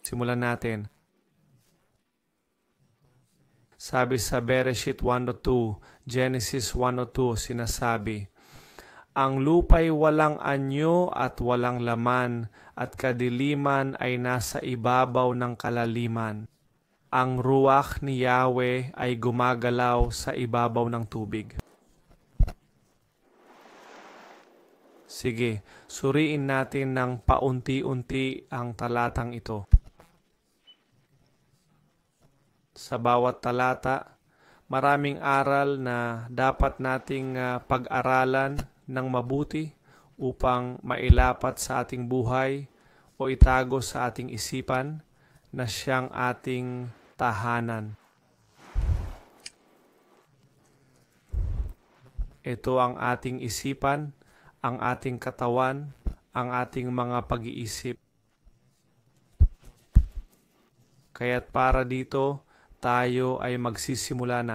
Simulan natin. Sabi sa Bereshit 1:2, Genesis 1:2, sinasabi, ang lupa'y walang anyo at walang laman, at kadiliman ay nasa ibabaw ng kalaliman. Ang ruach ni Yahweh ay gumagalaw sa ibabaw ng tubig. Sige, suriin natin ng paunti-unti ang talatang ito. Sa bawat talata, maraming aral na dapat nating pag-aralan ng mabuti upang mailapat sa ating buhay o itago sa ating isipan na siyang ating tahanan. Ito ang ating isipan, ang ating katawan, ang ating mga pag-iisip. Kaya't para dito, tayo ay magsisimula na.